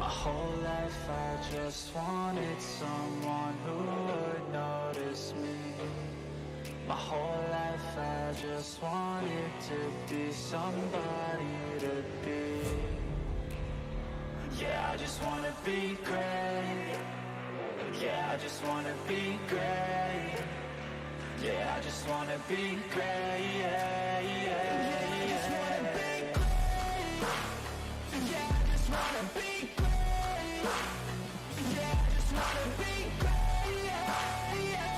My whole life I just wanted someone who would notice me. My whole life I just wanted to be somebody to be. Yeah, I just wanna be great. Yeah, I just wanna be great. Yeah, I just wanna be great. Yeah, yeah, yeah. I just wanna be great. Yeah, I just wanna be great. Yeah, I just wanna be great. Yeah, yeah,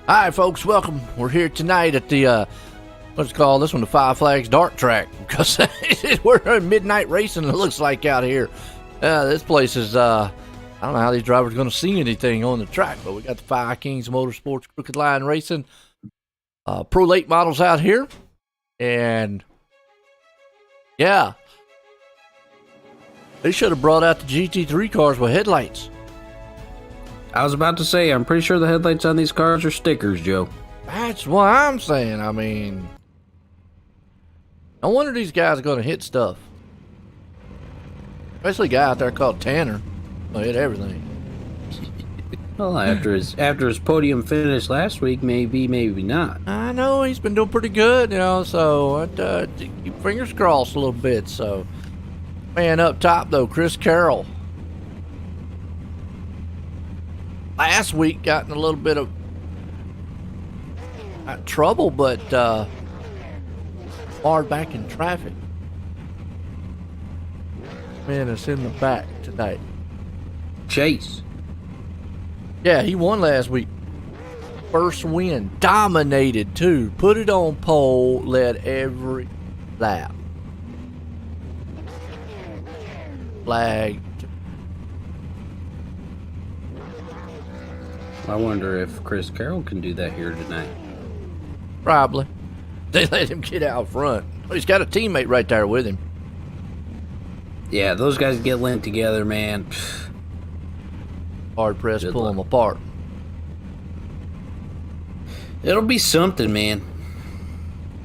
All right, folks, welcome. We're here tonight at the, what's it called? This one, the Five Flags Dart Track, because we're in midnight racing, it looks like, out here. This place is, I don't know how these drivers are going to see anything on the track, but we got the Five Kings Motorsports Crooked Line Racing Pro Late models out here. And, yeah, they should have brought out the GT3 cars with headlights. I was about to say, I'm pretty sure the headlights on these cars are stickers, Joe. That's what I'm saying. I mean, no wonder these guys are going to hit stuff. Especially a guy out there called Tanner. He'll hit everything. Well, after his podium finish last week, maybe not. I know, he's been doing pretty good, so keep fingers crossed a little bit. So, man, up top, though, Chris Carroll. Last week got in a little bit of not trouble, but hard back in traffic. Man, it's in the back tonight. Chase. Yeah, he won last week. First win. Dominated, too. Put it on pole. Led every lap. Flag. I wonder if Chris Carroll can do that here tonight. Probably. They let him get out front. He's got a teammate right there with him. Yeah, those guys get linked together, man. Hard pressed pull them apart. It'll be something, man.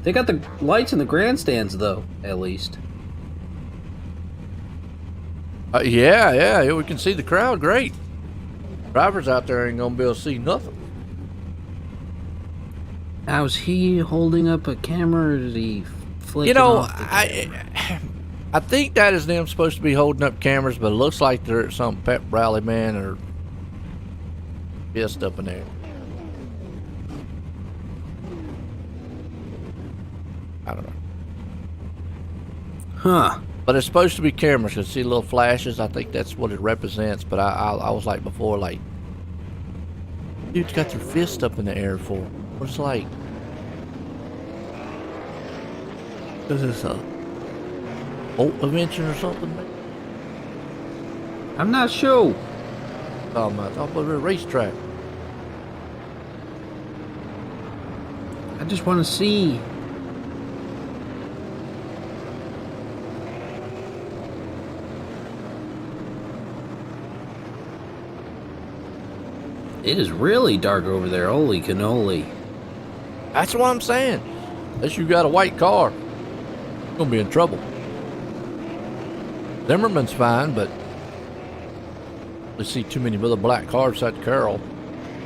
They got the lights in the grandstands, though, at least. Yeah, we can see the crowd great. Drivers out there ain't gonna be able to see nothing. Now, is he holding up a camera, or is he flicking off the camera? I think that is them supposed to be holding up cameras, but it looks like they're at some pep rally, man, or just up in there. I don't know. Huh. But it's supposed to be cameras. You see little flashes. I think that's what it represents. But I was like before, like, dude's got their fist up in the air for. What's like? Is this a bolt invention or something? I'm not sure. I thought it was a racetrack. I just want to see. It is really dark over there. Holy cannoli. That's what I'm saying. Unless you got a white car, you're gonna be in trouble. Zimmerman's fine, but we see too many other black cars beside Carroll.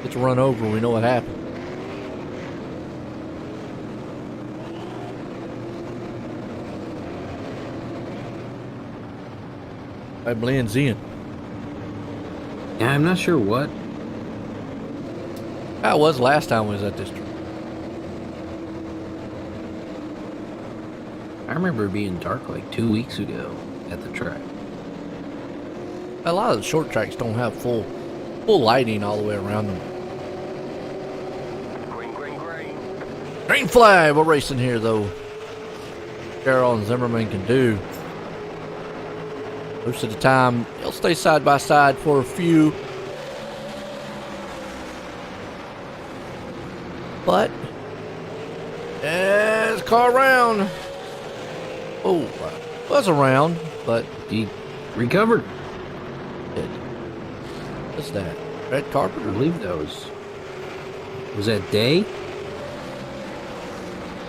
Gets run over, we know what happened. That blends in. Yeah, I'm not sure what. How it was last time we was at this track. I remember it being dark like 2 weeks ago at the track. A lot of the short tracks don't have full lighting all the way around them. Green flag, we're racing here though. Carroll and Zimmerman can do. Most of the time, they'll stay side by side for a few. But, there's a car around. Oh, was around, but He recovered. it. What's that? Red carpet? I believe that was that Day?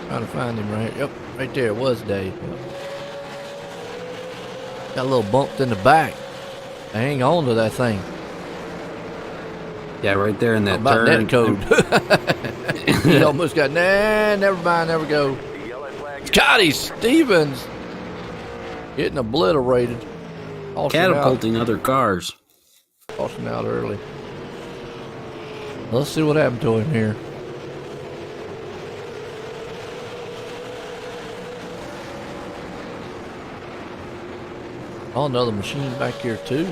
Trying to find him right. Yep, right there. It was Dave. Yep. Got a little bumped in the back. Hang on to that thing. Yeah, right there in that About turn. net code. He almost got, nah, never mind, never go. Scotty Stevens getting obliterated. Catapulting other cars. Tossing out early. Let's see what happened to him here. Oh, another machine back here too.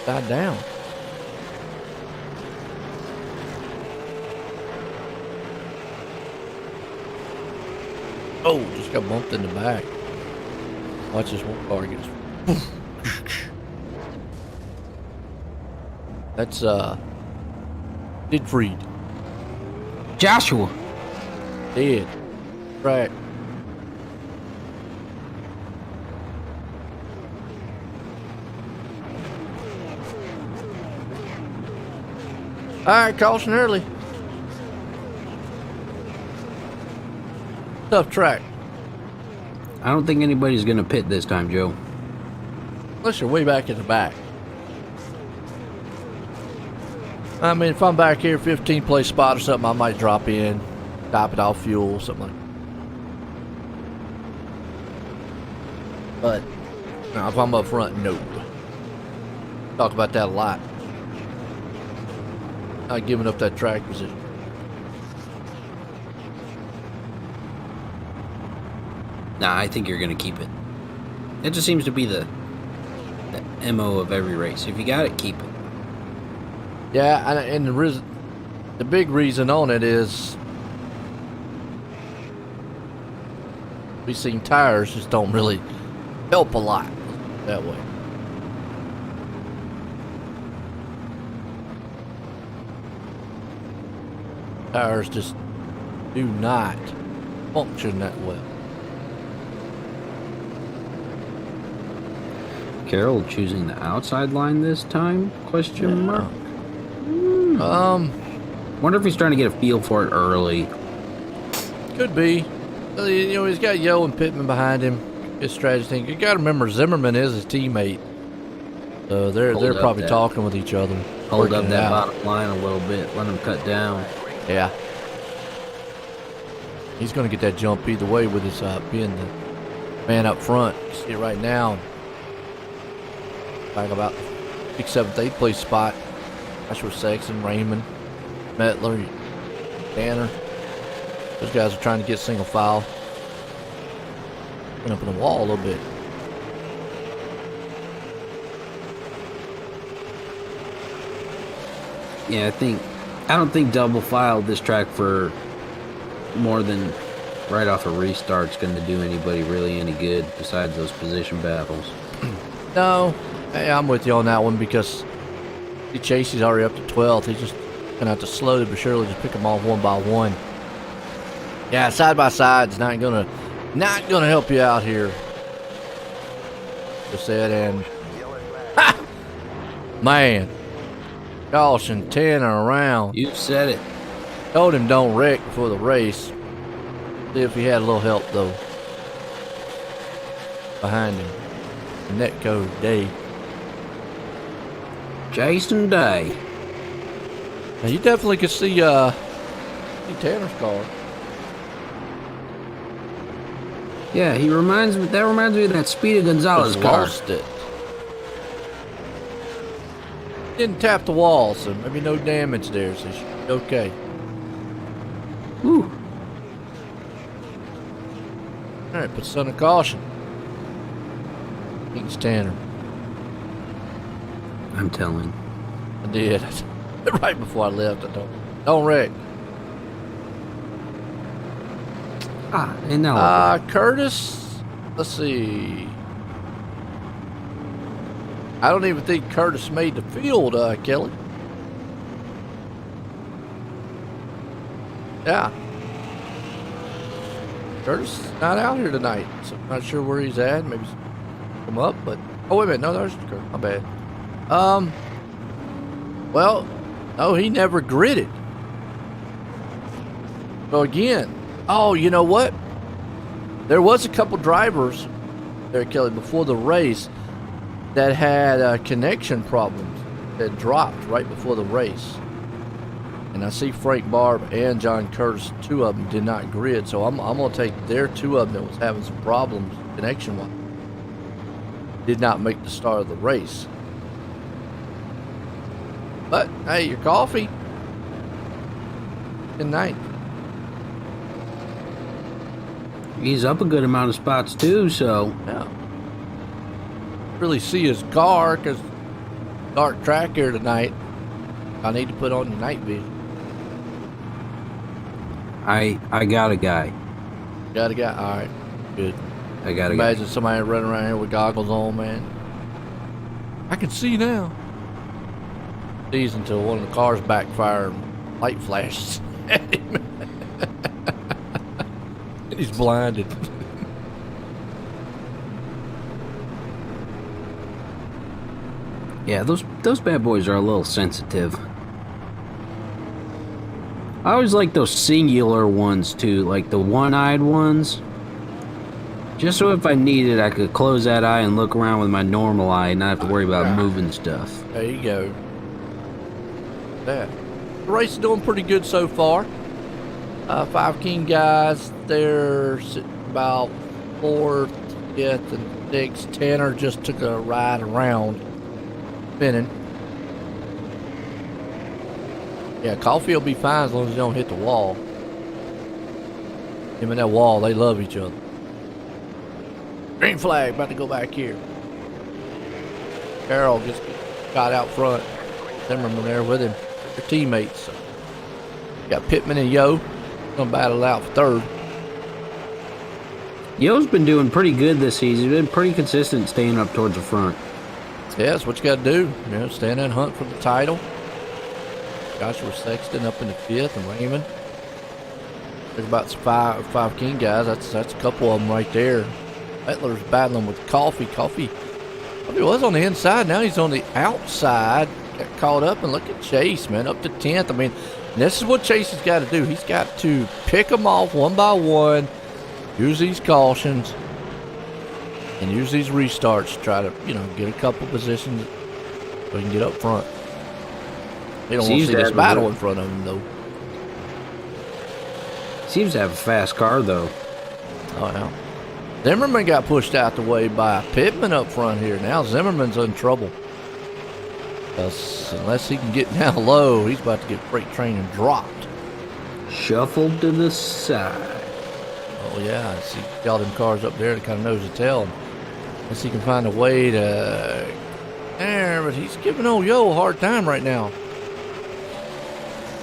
Died down. Oh, just got bumped in the back. Watch this one car gets. That's Didfried. Joshua. Dead. Right. Alright, caution early. Tough track. I don't think anybody's gonna pit this time, Joe. Unless you're way back in the back. I mean, if I'm back here, 15th place spot or something, I might drop in, top it off fuel, something like that. But, no, if I'm up front, no. Talk about that a lot. Not giving up that track position. Nah, I think you're gonna keep it. It just seems to be the MO of every race. If you got it, keep it. Yeah, and the big reason on it is we've seen tires just don't really help a lot that way. Tires just do not function that well. Carroll choosing the outside line this time? Question mark. Wonder if he's trying to get a feel for it early. Could be. You know, he's got Yo and Pittman behind him. His strategy thing. You got to remember, Zimmerman is his teammate, so they're probably talking with each other. Hold up that bottom line a little bit. Let him cut down. Yeah. He's going to get that jump either way with his being the man up front. You see it right now. Back about 6th, 7th, 8th place spot. That's where Sexton, Raymond, Metler, Tanner. Those guys are trying to get single file. Went up in the wall a little bit. Yeah, I don't think double file this track for more than right off a restart's going to do anybody really any good besides those position battles. No, hey, I'm with you on that one because Chasey's already up to 12th. He's just going to have to slowly but surely just pick them off one by one. Yeah, side by side's not gonna help you out here. Just said, and man, caution 10 around. You said it. Told him don't wreck before the race. See if he had a little help, though. Behind him. Netco Day. Jason Day. Now you definitely could see Tanner's car. Yeah, that reminds me of that Speedy Gonzalez Just car. lost it. Didn't tap the wall, so maybe no damage there, so she should be okay. Whew. Alright, put son of caution. It's Tanner. I'm telling. I did. Right before I left, I don't wreck. And now Curtis, let's see. I don't even think Curtis made the field, Kelly. Yeah. Curtis is not out here tonight, so I'm not sure where he's at. Maybe he's come up, but oh wait a minute, no, there's Curtis. My bad. Well, no, he never gridded. So again, oh, you know what? There was a couple drivers there, Kelly, before the race that had connection problems that dropped right before the race. And I see Frank Barb and John Curtis, two of them did not grid, so I'm going to take their two of them that was having some problems connection-wise. Did not make the start of the race. But, hey, your coffee. Good night. he's up a good amount of spots too, so. Yeah. Really see his car because dark track here tonight. I need to put on the night vision. I got a guy. Got a guy? Alright. Good. I got a guy. Imagine somebody running around here with goggles on, man. I can see now. Sees until one of the cars backfire and light flashes at him. And he's blinded. Yeah, those bad boys are a little sensitive. I always like those singular ones too, like the one-eyed ones. Just so if I need it, I could close that eye and look around with my normal eye and not have to worry about moving stuff. There you go. That. The race is doing pretty good so far. 5 King guys, they're sitting about 4th, 5th, and 6th. Tanner just took a ride around, spinning. Yeah, Coffee will be fine as long as he don't hit the wall. Him and that wall, they love each other. Green flag, about to go back here. Carroll just got out front. Zimmerman there with him. Their teammates. So. Got Pittman and Yo. Gonna battle out for 3rd. Yo's been doing pretty good this season. He's been pretty consistent staying up towards the front. Yeah, that's what you got to do. You know, stand and hunt for the title. Joshua Sexton up in the 5th and Raymond. There's about 5 King guys. That's a couple of them right there. Butler's battling with Coffee. Coffee was on the inside. Now he's on the outside. Got caught up, and look at Chase, man, up to 10th. I mean, this is what Chase has got to do. He's got to pick them off one by one, use these cautions, and use these restarts to try to, get a couple positions so he can get up front. They don't want to see this battle in front of him, though. Seems to have a fast car, though. Oh, yeah. Zimmerman got pushed out the way by Pittman up front here. Now Zimmerman's in trouble. Unless he can get down low, he's about to get freight train and dropped. Shuffled to the side. Oh, yeah. I see all them cars up there that kind of knows the tail. Unless he can find a way to... There, but he's giving old Yo a hard time right now.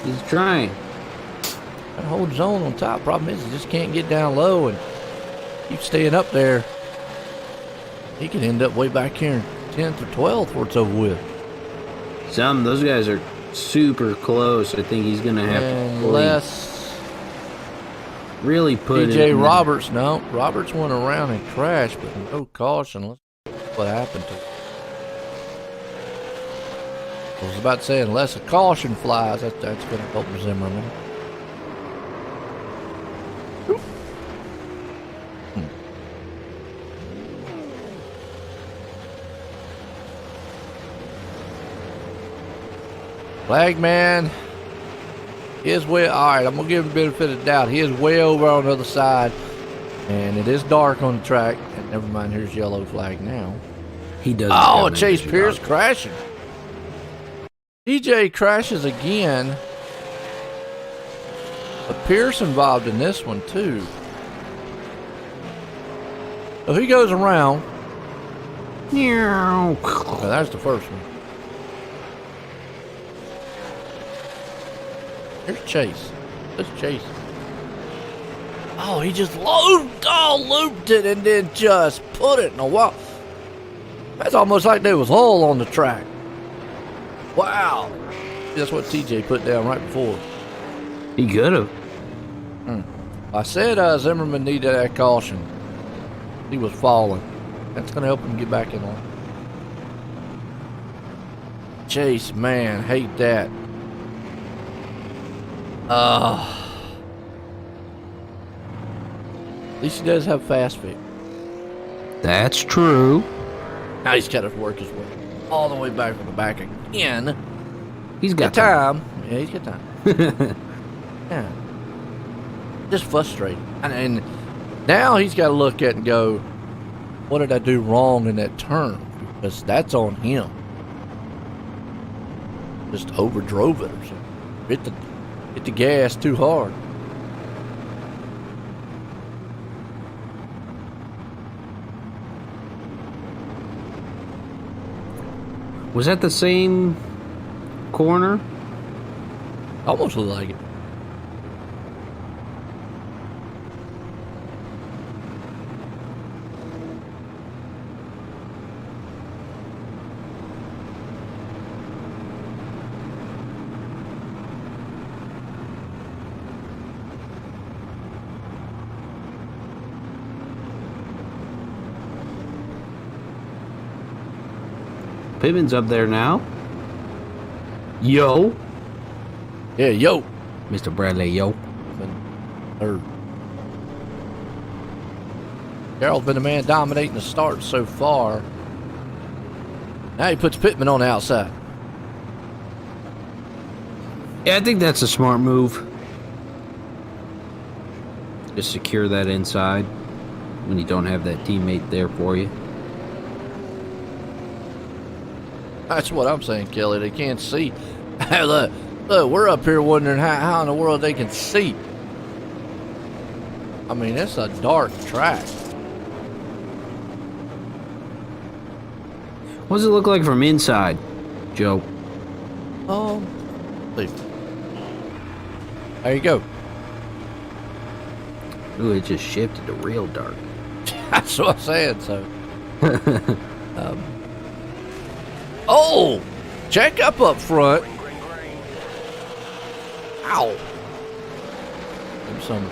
He's trying. Got to hold his own on top. Problem is, he just can't get down low and keep staying up there. He could end up way back here in 10th or 12th before it's over with. Those guys are super close. I think he's going to have to really put DJ Roberts, no. Roberts went around and crashed, but no caution. Let's see what happened to him. I was about to say, unless a caution flies, that's going to help Zimmerman. Flag man is way. All right, I'm gonna give him the benefit of the doubt. He is way over on the other side, and it is dark on the track. And never mind, here's yellow flag now. He does. Oh, Chase Pierce crashing. DJ crashes again. But Pierce involved in this one too. So he goes around. Okay, that's the first one. Here's Chase. Let's Chase. Oh, he just looped it and then just put it in a wall. That's almost like there was hole on the track. Wow. That's what TJ put down right before. He could have. I said Zimmerman needed that caution. He was falling. That's going to help him get back in line. Chase, man, hate that. At least he does have fast fit. That's true. Now he's got to work his way all the way back from the back again. He's got time. Yeah, he's got time. Yeah. Just frustrating. And now he's got to look at it and go, what did I do wrong in that turn? Because that's on him. Just overdrove it or something. Hit the gas too hard. Was that the same corner? Almost looked like it. Pittman's up there now. Yo. Yeah, yo. Mr. Bradley, yo. Third. Carroll's been the man dominating the start so far. Now he puts Pittman on the outside. Yeah, I think that's a smart move. Just secure that inside when you don't have that teammate there for you. That's what I'm saying, Kelly. They can't see. look, we're up here wondering how in the world they can see. I mean, it's a dark track. What does it look like from inside, Joe? Leave. There you go. Ooh, it just shifted to real dark. That's what I'm saying, so. Oh! Check up front. Ow. There's some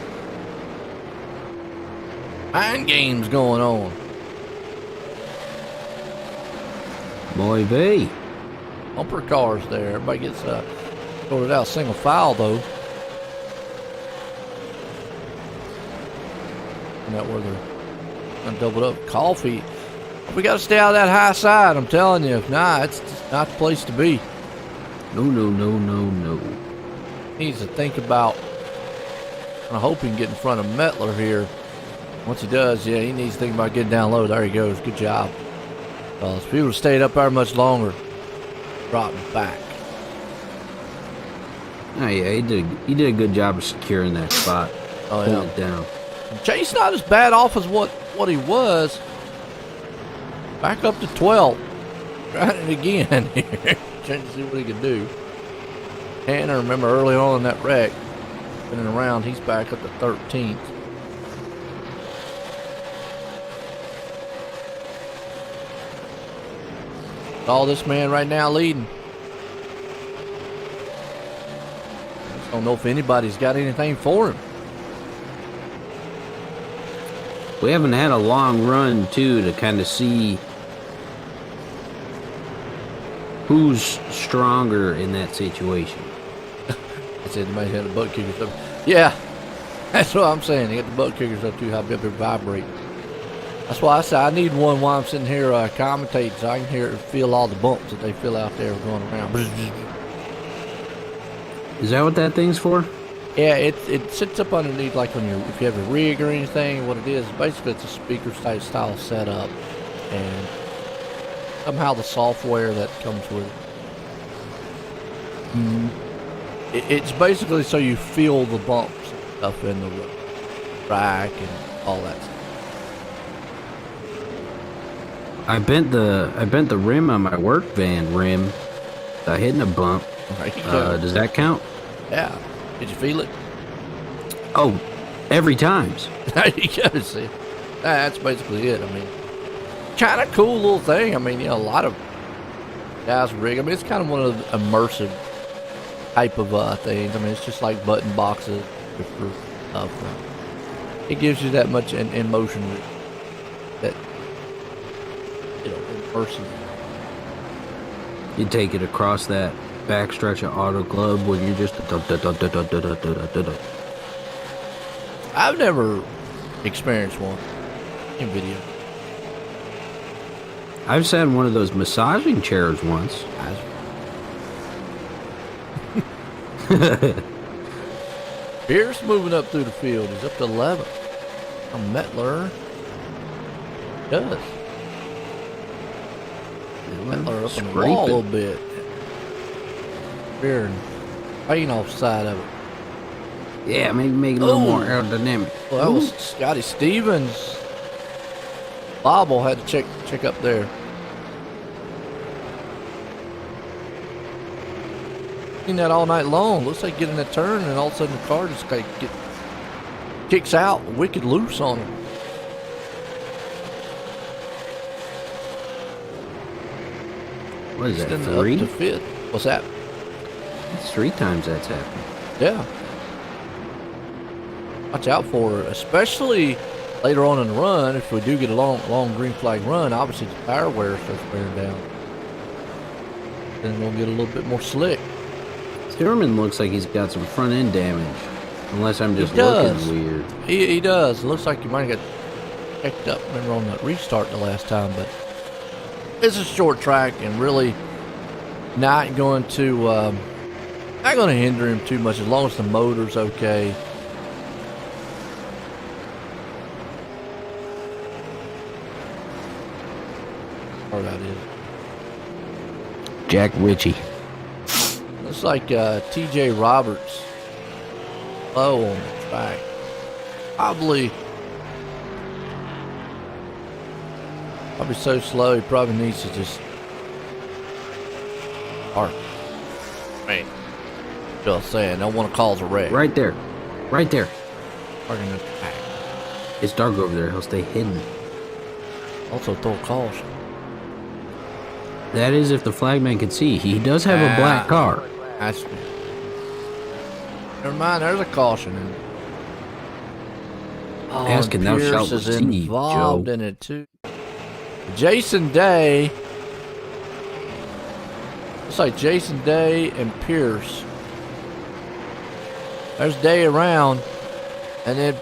mind games going on. Boy, B. Bumper cars there. Everybody gets sorted out. Single file, though. And that where they're going to double up. Coffee. We got to stay out of that high side, I'm telling you. If not, it's just not the place to be. No. Needs to think about. I hope he can get in front of Mettler here. Once he does, yeah, he needs to think about getting down low. There he goes. Good job. If he would have stayed up there much longer, dropping back. Oh yeah, he did a good job of securing that spot. Pulling it down. Chase not as bad off as what he was. Back up to 12. Trying it again here. Trying to see what he can do. And I remember early on in that wreck, spinning around, he's back up to 13th. All this man right now leading. I just don't know if anybody's got anything for him. We haven't had a long run, too, to kind of see who's stronger in that situation. I said, they might have the butt kickers up. Yeah, that's what I'm saying. They got the butt kickers up too high, up there vibrating. That's why I said I need one while I'm sitting here commentating so I can feel all the bumps that they feel out there going around. Is that what that thing's for? Yeah, it sits up underneath, like when if you have a rig or anything. What it is, basically, it's a speaker type style setup, and somehow the software that comes with it's basically so you feel the bumps and stuff in the track and all that stuff. I bent the rim on my work van rim. I hit in a bump. Does that count? Yeah. Did you feel it? Oh, every times. There you go. See, that's basically it. I mean, kind of cool little thing. I mean, a lot of guys rig. I mean, it's kind of one of the immersive type of things. I mean, it's just like button boxes for stuff. It gives you that much in motion that immersive. You take it across that backstretch of Auto Club when you're just. I've never experienced one in video. I've sat in one of those massaging chairs once. Pierce moving up through the field. He's up to 11. Mettler does. Mettler up on the wall a little bit. Here and paint off the side of it. Yeah, maybe make it a little more aerodynamic. Well, that was Scotty Stevens. Bobble had to check up there. Seen that all night long. Looks like getting a turn, and all of a sudden the car just like kicks out, wicked loose on him. What is that, Up 3? to 5th. What's that? It's 3 times that's happened. Yeah. Watch out for it, especially later on in the run. If we do get a long green flag run, obviously the tire wear starts wearing down. Then we'll get a little bit more slick. Stierman looks like he's got some front end damage, unless I'm just looking weird. He does. It looks like he might have got checked up. Remember on that restart the last time, but it's a short track and really not going to hinder him too much as long as the motor's okay. Or that is Jack Ritchie. looks like T.J. Roberts low on the track. Probably so slow. He probably needs to just park. Man, just saying, don't want to cause a wreck. Right there. Parking the track. It's dark over there. He'll stay hidden. Also throw a caution. That is if the flagman can see. He does have a black car. That's never mind. There's a caution. Asking thou shalt Pierce is receive, involved Joe. in it too. Jason Day. Looks like Jason Day and Pierce. There's Day around, and then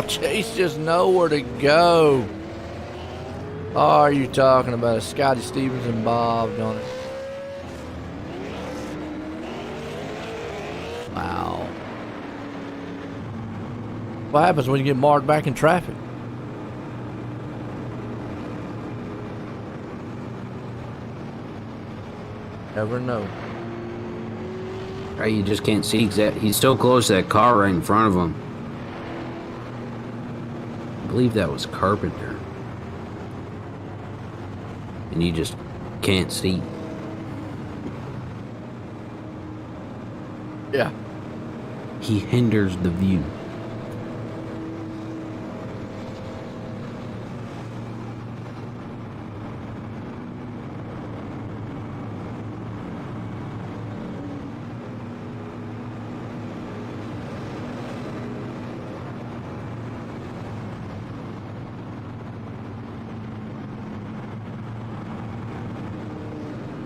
Chase just nowhere to go. Oh, are you talking about it? Scotty Stevens and Bob on it. Wow. What happens when you get marred back in traffic? Never know. Right, you just can't see exactly. He's so close to that car right in front of him. I believe that was Carpenter. And you just can't see. Yeah. He hinders the view.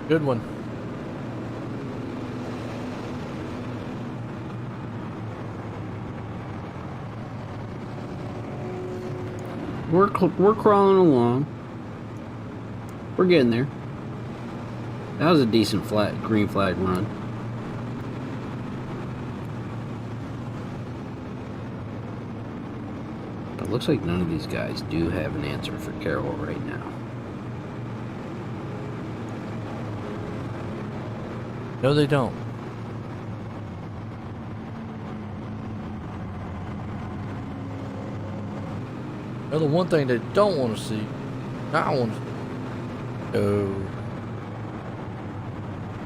Good one. We're crawling along. We're getting there. That was a decent green flag run. It looks like none of these guys do have an answer for Carol right now. No, they don't. No, the one thing they don't want to see. I want to. Oh.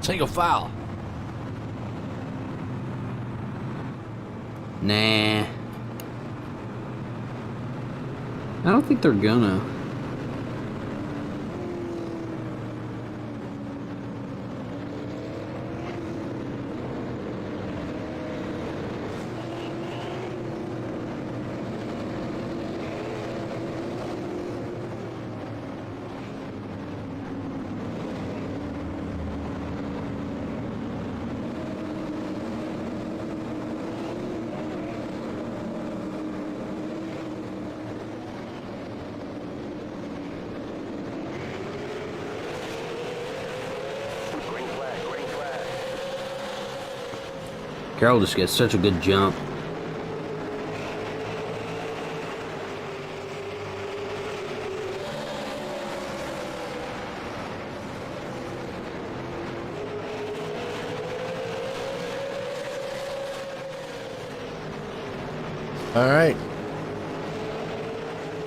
Single file. Nah. I don't think they're gonna. Carol just gets such a good jump. All right.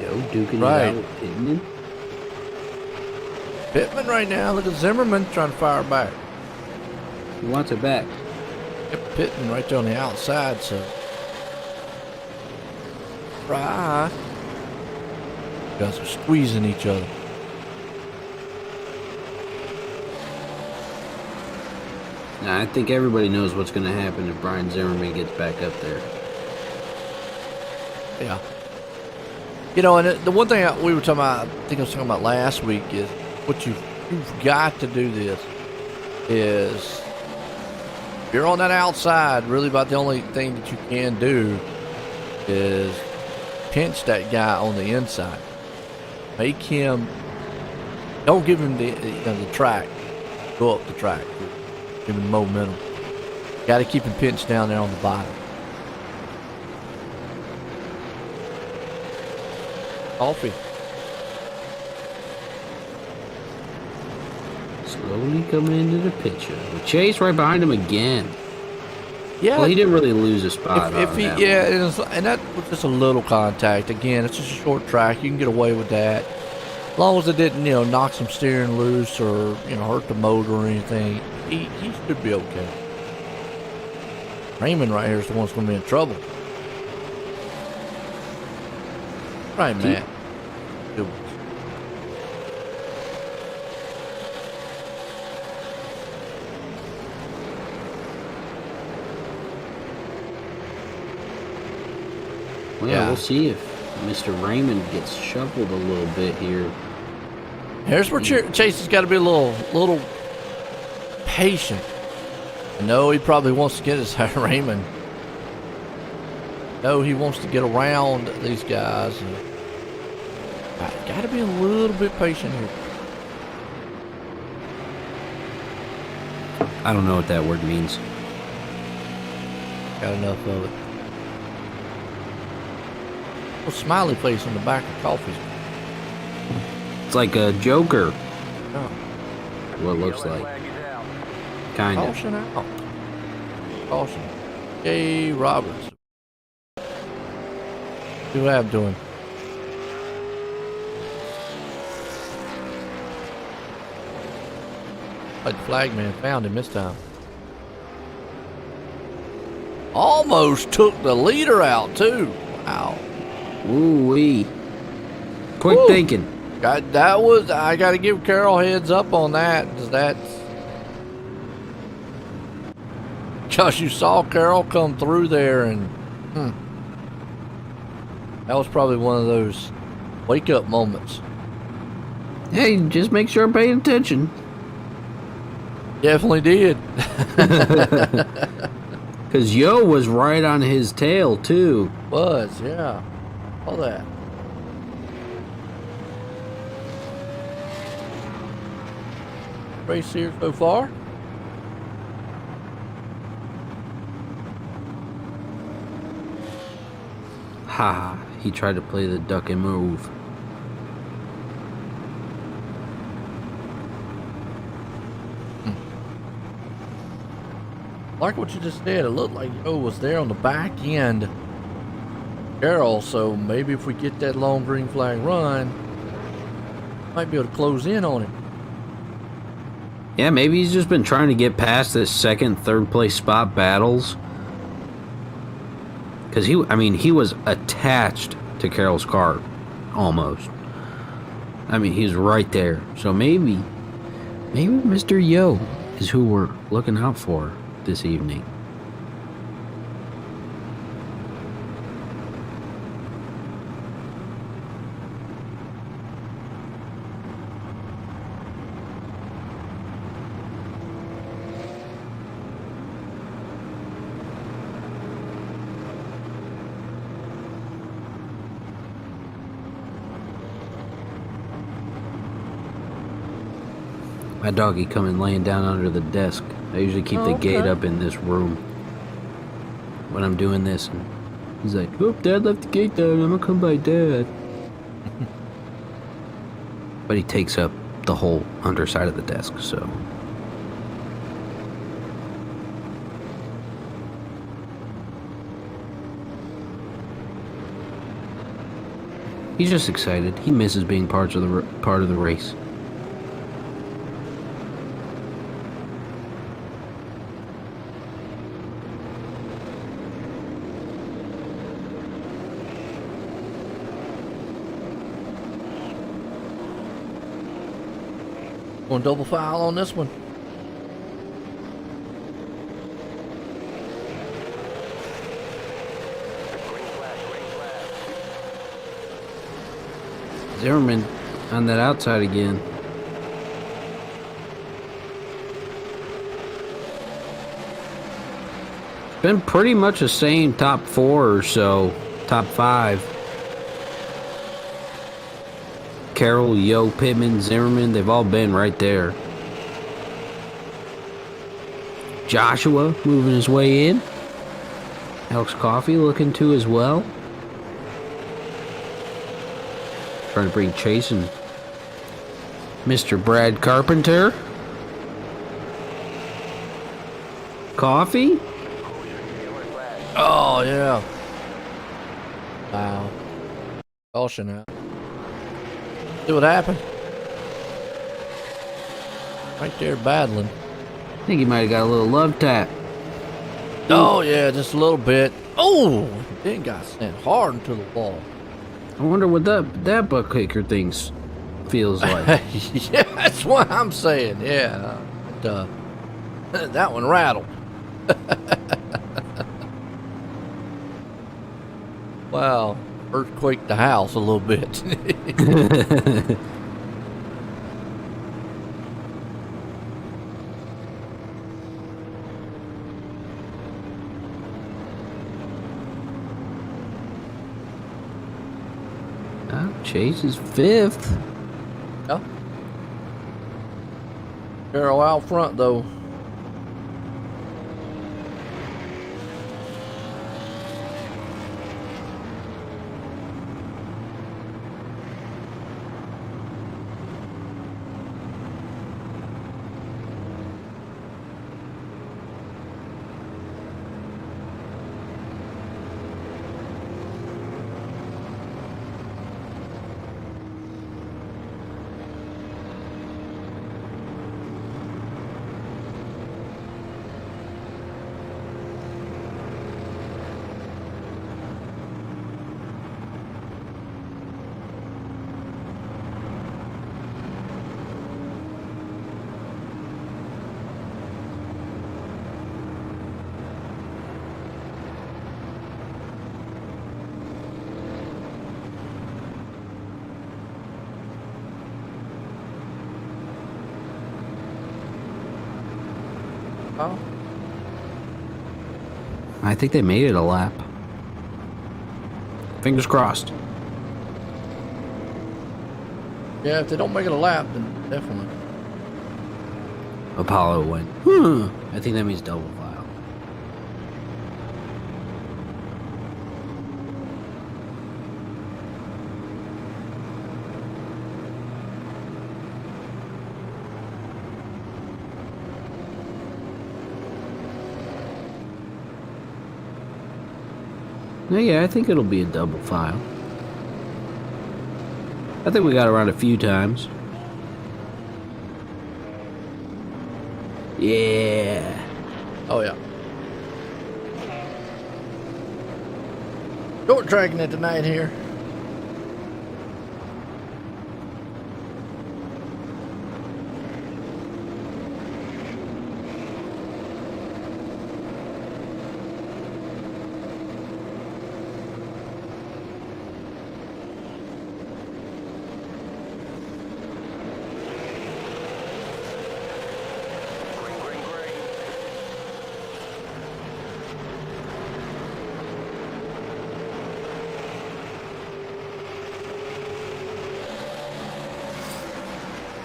Yo, duking Right. it out with Pittman. Pittman right now. Look at Zimmerman trying to fire back. He wants it back. Yep, Pittman right there on the outside, so. Right. Guys are squeezing each other. Now, I think everybody knows what's going to happen if Brian Zimmerman gets back up there. Yeah. You know, and the one thing we were talking about, I think I was talking about last week, is what you've got to do this is if you're on that outside, really about the only thing that you can do is pinch that guy on the inside. Make him, don't give him the track, go up the track, give him momentum. Got to keep him pinched down there on the bottom. Coffee. Slowly coming into the picture. With Chase right behind him again. Yeah. Well, he didn't really lose a spot. If he, yeah, and that was just a little contact. Again, it's just a short track. You can get away with that. As long as it didn't, knock some steering loose or, hurt the motor or anything, he should be okay. Raymond right here is the one that's going to be in trouble. Right, Matt. Good one. Well, Yeah. we'll see if Mr. Raymond gets shuffled a little bit here. Here's where Chase has got to be a little patient. I know he probably wants to get his Raymond. No, he wants to get around these guys. And got to be a little bit patient here. I don't know what that word means. Got enough of it. Little smiley face on the back of coffee. It's like a Joker. Oh, What it looks like. Kind of. caution out. Caution. Jay Roberts. See what happened to him. Like the flag man found him this time. Almost took the leader out too. Wow. Ooh-wee. Quick Woo. thinking. I got to give Carol heads up on that, because you saw Carol come through there, and that was probably one of those wake up moments. Hey, just make sure I'm paying attention. Definitely did. Because Yo was right on his tail, too. Was, yeah. All that. Race here so far. Ha! He tried to play the duck and move. Like what you just said, it looked like Yo was there on the back end. Carroll, so maybe if we get that long green flag run, might be able to close in on him. Yeah, maybe he's just been trying to get past this second, third place spot battles. Because he was attached to Carroll's car, almost. I mean, he's right there. So maybe Mr. Yo is who we're looking out for this evening. My doggy coming laying down under the desk. I usually keep the gate up in this room when I'm doing this. And he's like, "Oh, Dad left the gate down. I'm gonna come by Dad." But he takes up the whole underside of the desk, so. He's just excited. He misses being part of the race. Going double foul on this one. Zimmerman on that outside again. Been pretty much the same top 4 or so, top 5. Carroll, Yo, Pittman, Zimmerman, they've all been right there. Joshua moving his way in. Alex Coffey looking to as well. Trying to bring Chase and Mr. Brad Carpenter. Coffee. Oh, yeah. Wow. Caution out. See what happened? Right there battling. I think he might have got a little love tap. Oh, yeah, just a little bit. Oh, then got sent hard into the wall. I wonder what that butt kicker thing feels like. Yeah, that's what I'm saying. Yeah. But, that one rattled. Wow. Earthquake the house a little bit. Chase is 5th. Yeah. Carroll out front though. Oh. I think they made it a lap. Fingers crossed. Yeah, if they don't make it a lap, then definitely. Apollo went, I think that means double file. Yeah, I think it'll be a double file. I think we got around a few times. Yeah. Oh, yeah. Short tracking it tonight here.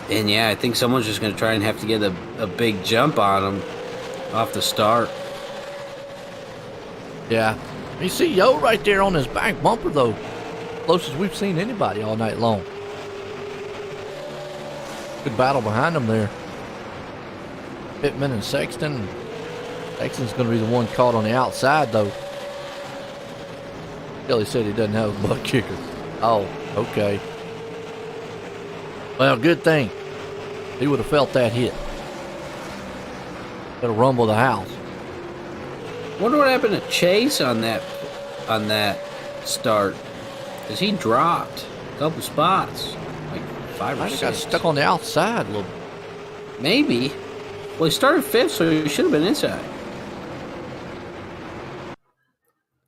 And yeah, I think someone's just going to try and have to get a big jump on him off the start. Yeah. You see Yo right there on his back bumper, though. Closest we've seen anybody all night long. Good battle behind him there. Pittman and Sexton. Sexton's going to be the one caught on the outside, though. Kelly said he doesn't have a butt kicker. Oh, okay. Well, good thing. He would have felt that hit. It'll rumble the house. Wonder what happened to Chase on that start. Because he dropped a couple spots. Like 5 or I 6. got stuck on the outside a little. Maybe. Well, he started 5th, so he should have been inside.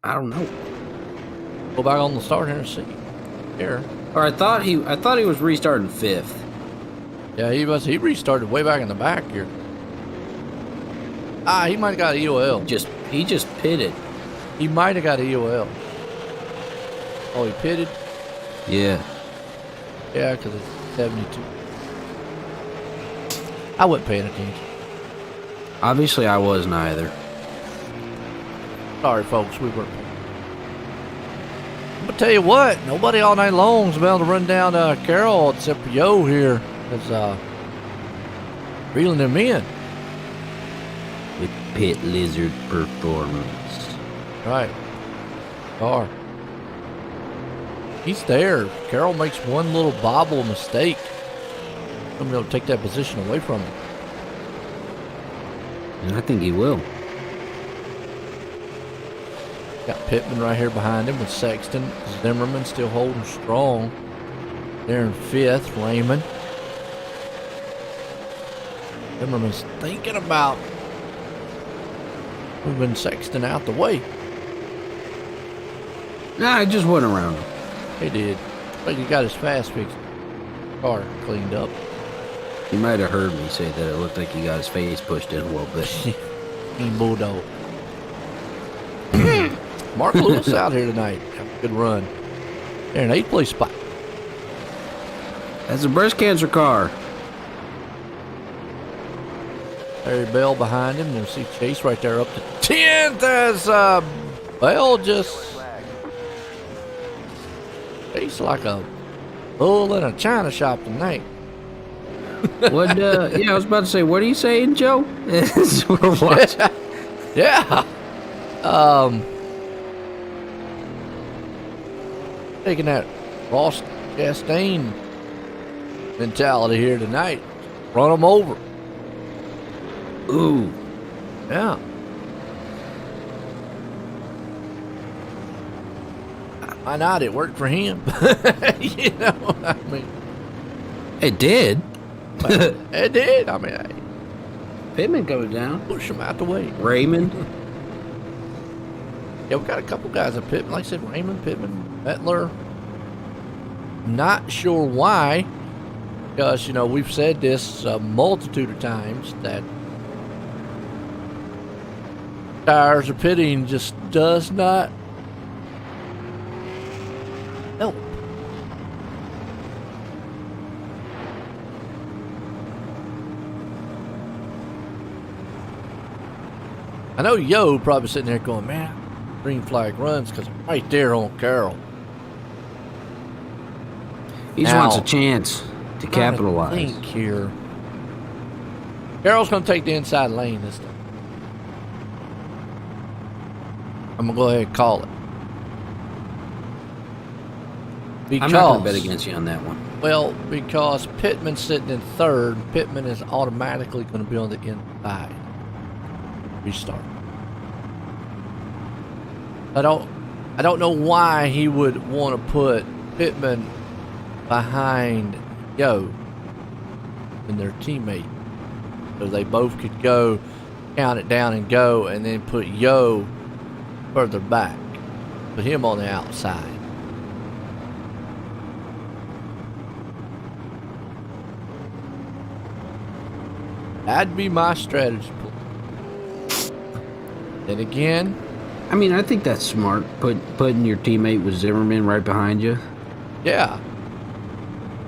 I don't know. Go back on the start here and see. Here. Or I thought he was restarting 5th. Yeah, he was. He restarted way back in the back here. He might have got an EOL. He just pitted. He might have got an EOL. Oh, he pitted? Yeah. Yeah, because it's 72. I wasn't paying attention. Obviously, I wasn't either. Sorry, folks. We weren't. But tell you what, nobody all night long has been able to run down Carroll except for Yo here. Is reeling him in. With Pit Lizard performance. Right. Car. He's there. Carroll makes one little bobble mistake. I'm going to take that position away from him. And I think he will. Got Pittman right here behind him with Sexton. Zimmerman still holding strong. There in 5th, Raymond. Zimmerman's thinking about moving Sexton out the way. Nah, I just went around him. He did. But he got his fast fixed. Car cleaned up. He might have heard me say that it looked like he got his face pushed in a little bit. Mean bulldog. Mark Lewis out here tonight. Have a good run. They're in 8th place spot. That's a breast cancer car. Larry Bell behind him. You'll see Chase right there up to 10th as Bell just Chase like a bull in a china shop tonight. What? Yeah, I was about to say, what are you saying, Joe? We're watching. Yeah. Taking that Ross Chastain mentality here tonight. Run them over. Ooh. Yeah. Why not? It worked for him. You know what I mean? It did. It did. I mean, hey, Pittman goes down. push him out the way. Raymond. Yeah, we got a couple guys at Pittman. Like I said, Raymond, Pittman, Mettler. Not sure why. Because, you know, we've said this a multitude of times that tires or pitting just does not help. I know Yo probably sitting there going, man, green flag runs because I'm right there on Carroll. He just wants a chance to capitalize. I think here. Carroll's going to take the inside lane this time. I'm going to go ahead and call it. I'm not going to bet against you on that one. Well, because Pittman's sitting in third, Pittman is automatically going to be on the inside. Restart. I don't know why he would want to put Pittman behind Yo and their teammate, so they both could go, count it down and go, and then put Yo further back, put him on the outside. That'd be my strategy. Then again, I mean, I think that's smart. Putting your teammate with Zimmerman right behind you. Yeah.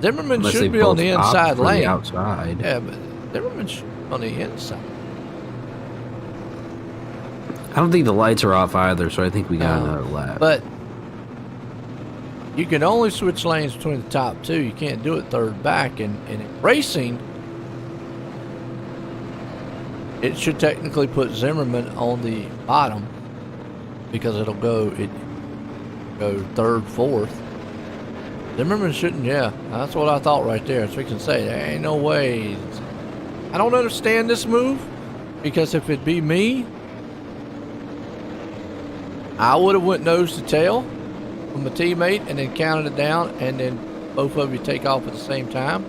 Zimmerman Unless they should be on both the opt inside for lane. the outside. Yeah, but Zimmerman should be on the inside. I don't think the lights are off either, so I think we got another lap. But you can only switch lanes between the top two. You can't do it third back. And in racing, it should technically put Zimmerman on the bottom because it'll go third, fourth. Zimmerman shouldn't, yeah. That's what I thought right there. So we can say, there ain't no way. I don't understand this move because if it be me, I would have went nose to tail from a teammate and then counted it down, and then both of you take off at the same time.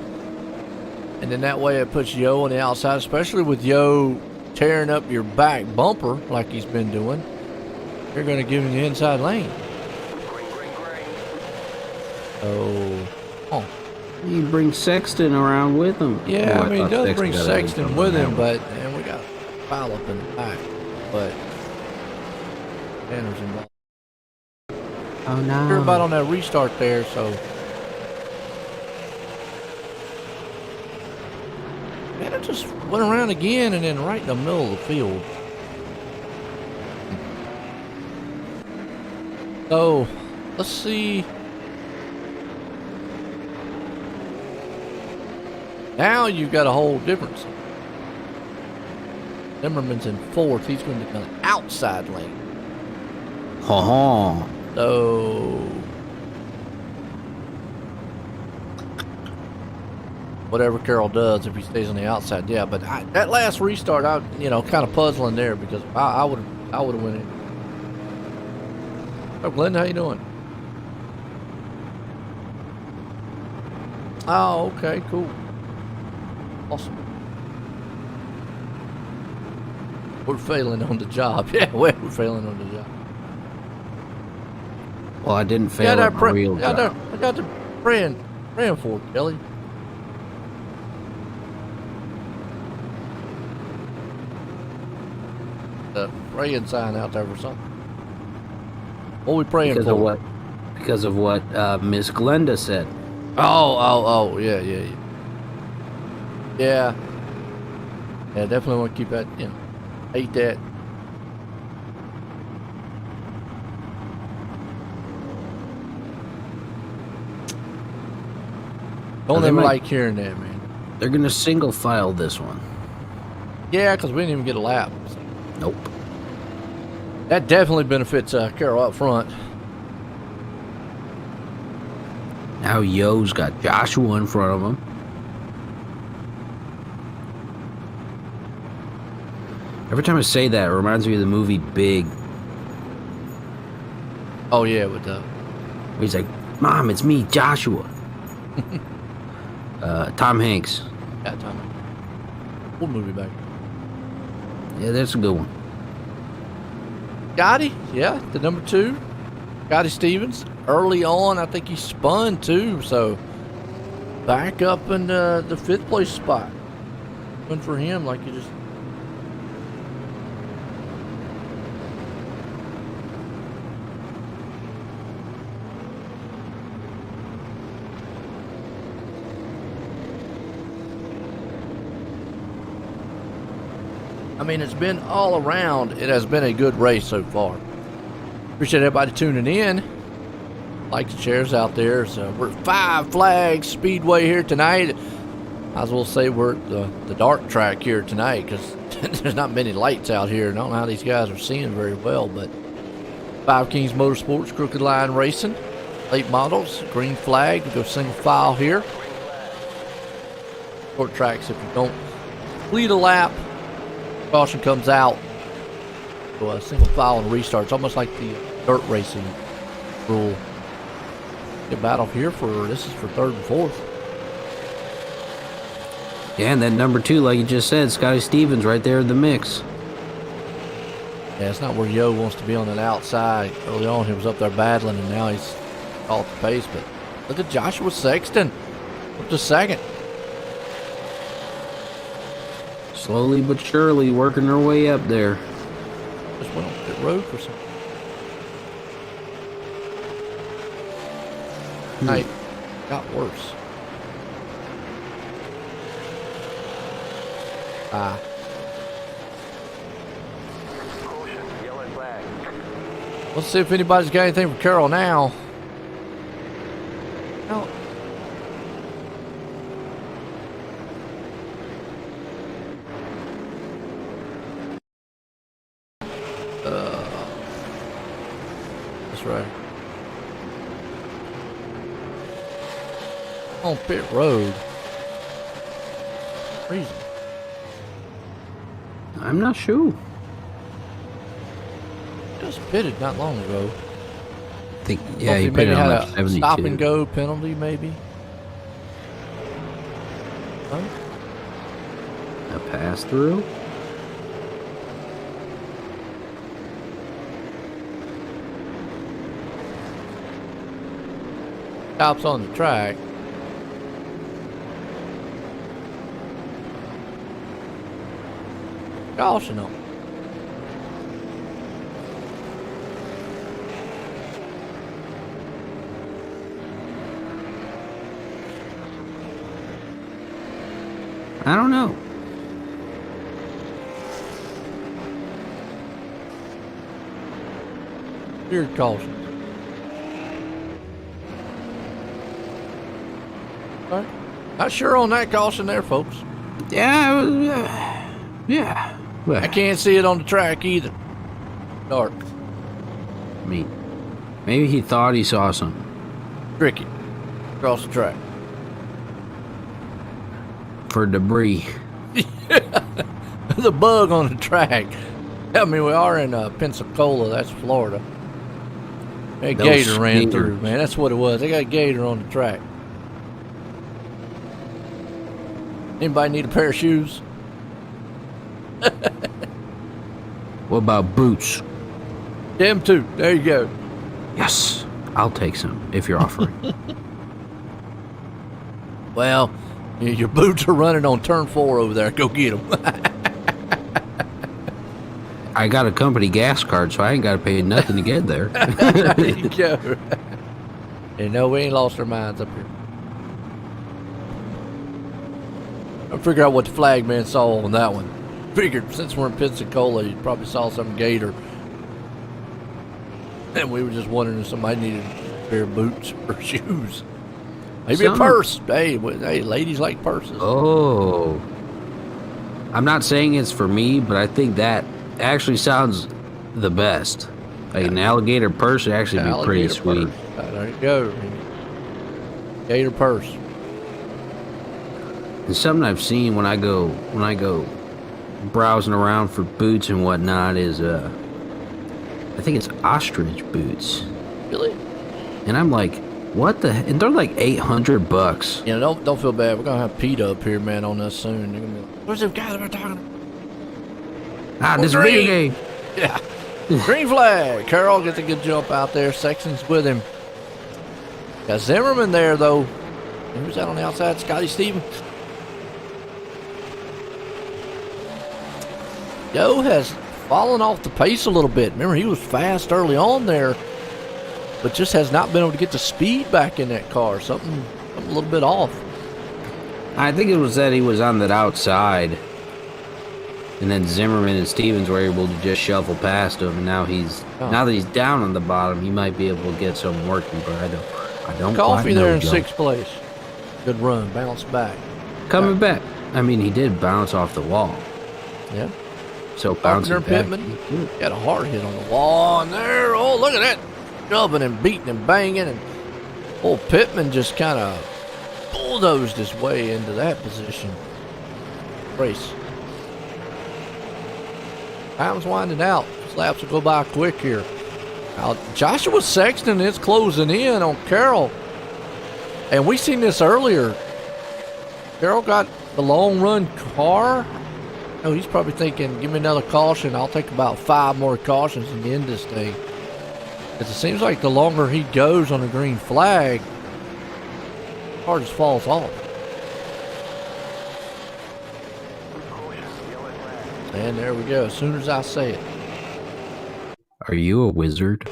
And then that way it puts Yo on the outside, especially with Yo tearing up your back bumper like he's been doing. You're going to give him the inside lane. Oh, You bring Sexton around with him. yeah, Oh, I mean, he thought does bring got Sexton with him, but and we got a foul up in the back. But Tanner's involved. oh no! You're about on that restart there, so Tanner just went around again and then right in the middle of the field. So let's see. Now you've got a whole difference. Zimmerman's in fourth. He's going to be on the outside lane. Ha So whatever Carroll does, if he stays on the outside, yeah. But that last restart, kind of puzzling there because I would have went in. Oh, Glenn, how you doing? Oh, okay, cool. Awesome. We're failing on the job. Yeah, we're failing on the job. Well, I didn't fail at my real job. I got to praying for it, Kelly. The praying sign out there for something. What are we praying for? Because of what Miss Glenda said. Oh, yeah. Yeah, definitely want to keep that, hate that. Don't ever like hearing that, man. They're going to single file this one. Yeah, because we didn't even get a lap. So. Nope. That definitely benefits Carroll up front. Now Yo's got Joshua in front of him. Every time I say that, it reminds me of the movie Big. Oh, yeah, with He's like, Mom, it's me, Joshua. Tom Hanks. Yeah, Tom. We'll move it back. Yeah, that's a good one. Gotti, yeah, the number 2. Gotti Stevens. Early on, I think he spun too, so back up in the 5th place spot. Went for him like you just. I mean, it's been all around. It has been a good race so far. Appreciate everybody tuning in. Like the shares out there. So we're at Five Flags Speedway here tonight. Might as well say we're at the dark track here tonight because there's not many lights out here. I don't know how these guys are seeing very well, but Five Kings Motorsports, Crooked Line Racing. late models, green flag. We go single file here. Short tracks, if you don't complete a lap, caution comes out. So a single file and restart. It's almost like the dirt racing rule. Get battle here this is for third and fourth. Yeah, and that number 2, like you just said, Scotty Stevens right there in the mix. Yeah, it's not where Yo wants to be on that outside. Early on, he was up there battling, and now he's off the pace. But look at Joshua Sexton up to second. Slowly but surely working their way up there. Just went on pit road for some. Night got worse. Let's see if anybody's got anything for Carroll now. No. That's right. On pit road. Reason. I'm not sure. Just pitted not long ago. I think, yeah, he maybe pitted had on a lap 72. stop and go penalty, maybe. Huh? A pass through. Stops on the track. Caution on. I don't know. Weird caution. Right. Not sure on that caution there, folks. Yeah, yeah. Well, I can't see it on the track either. Dark. I mean, maybe he thought he saw something. Tricky. Across the track. For debris. The bug on the track. I mean, we are in Pensacola. That's Florida. A gator ran through, man. That's what it was. They got a gator on the track. Anybody need a pair of shoes? What about boots? Them too. There you go. Yes, I'll take some if you're offering. Well, your boots are running on turn 4 over there. Go get them. I got a company gas card, so I ain't got to pay nothing to get there. There you go. And no, we ain't lost our minds up here. I'll figure out what the flag man saw on that one. Figured since we're in Pensacola, you probably saw some gator. And we were just wondering if somebody needed a pair of boots or shoes. Maybe a purse. Hey, ladies like purses. Oh. I'm not saying it's for me, but I think that actually sounds the best. Like an alligator purse would actually be pretty sweet. There you go. Gator purse. And something I've seen when I go browsing around for boots and whatnot is I think it's ostrich boots. Really? And I'm like, what the? And they're like $800. You know, don't feel bad. We're gonna have Pete up here, man, on us soon. They're gonna be like, where's the guy that we're talking about? This video game. Yeah. Green flag. Carroll gets a good jump out there. Sexton's with him. Got Zimmerman there, though. Who's that on the outside? Scotty Stevens. Joe has fallen off the pace a little bit. Remember, he was fast early on there, but just has not been able to get the speed back in that car. Something a little bit off. I think it was that he was on that outside. And then Zimmerman and Stevens were able to just shuffle past him, and now now that he's down on the bottom, he might be able to get some working. But I don't. Coffee there in sixth place. Good run, bounce back. Coming back. I mean, he did bounce off the wall. Yeah. So bouncing back. Pittman got a hard hit on the wall, and there. Oh, look at that! Shoving and beating and banging, and Old Pittman just kind of bulldozed his way into that position. Race. Time's winding out. These laps will go by quick here. Now, Joshua Sexton is closing in on Carroll. And we seen this earlier. Carroll got the long run car. Oh, he's probably thinking, give me another caution. I'll take about 5 more cautions and end this thing. Because it seems like the longer he goes on the green flag, the car just falls off. And there we go, as soon as I say it. Are you a wizard?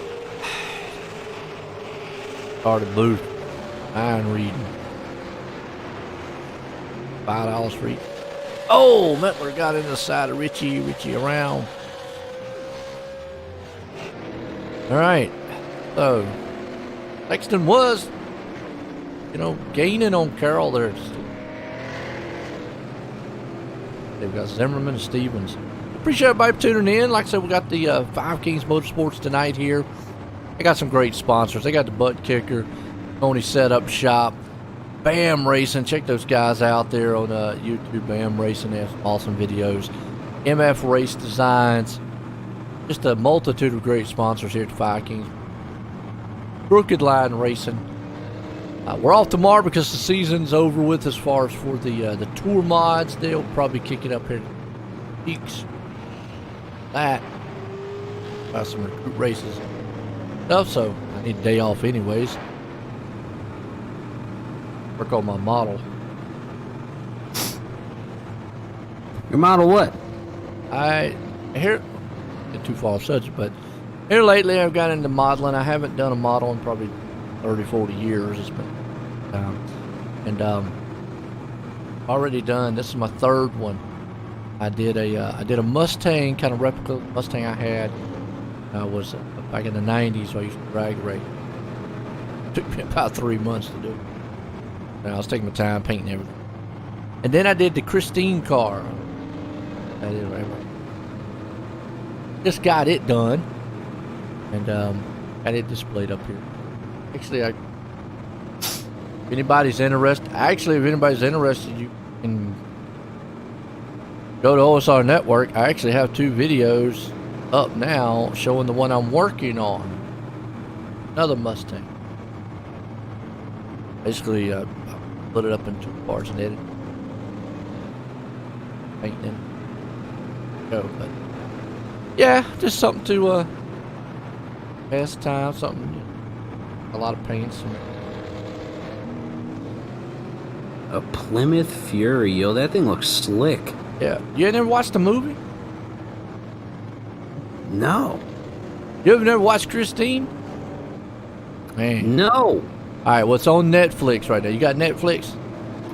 Started booth. Iron reading. $5 for each. Oh, Mettler got in the side of Richie. Richie around. All right. So, Sexton was, gaining on Carroll there. They've got Zimmerman and Stevens. Appreciate everybody tuning in. Like I said, we got the Five Kings Motorsports tonight here. They got some great sponsors. They got the Butt Kicker, Tony Setup Shop, BAM Racing. Check those guys out there on YouTube. BAM Racing, they have some awesome videos. MF Race Designs. Just a multitude of great sponsors here at the Five Kings. Crooked Line Racing. We're off tomorrow because the season's over with as far as for the tour mods. They'll probably kick it up here in weeks. That. Got some recruit races and stuff, so I need a day off anyways. Work on my model. Your model what? Get too far off subject, but here lately I've got into modeling. I haven't done a model in probably 30, 40 years. It's been already done. This is my third one. I did a Mustang, kind of replica Mustang I had. I was back in the 90s, so I used to drag race. It took me about 3 months to do it. And I was taking my time painting everything. And then I did the Christine car. I did right. Just got it done, and got it displayed up here. Actually, if anybody's interested, you can go to OSR Network. I actually have 2 videos up now showing the one I'm working on. Another Mustang. Basically, I put it up in 2 parts and edit. Painting it. Go, but yeah, just something to pass time. Something. A lot of paints. A Plymouth Fury, yo, that thing looks slick. Yeah, you never watched the movie? No. You ever never watched Christine? Man. No. All right, well, it's on Netflix right now. You got Netflix?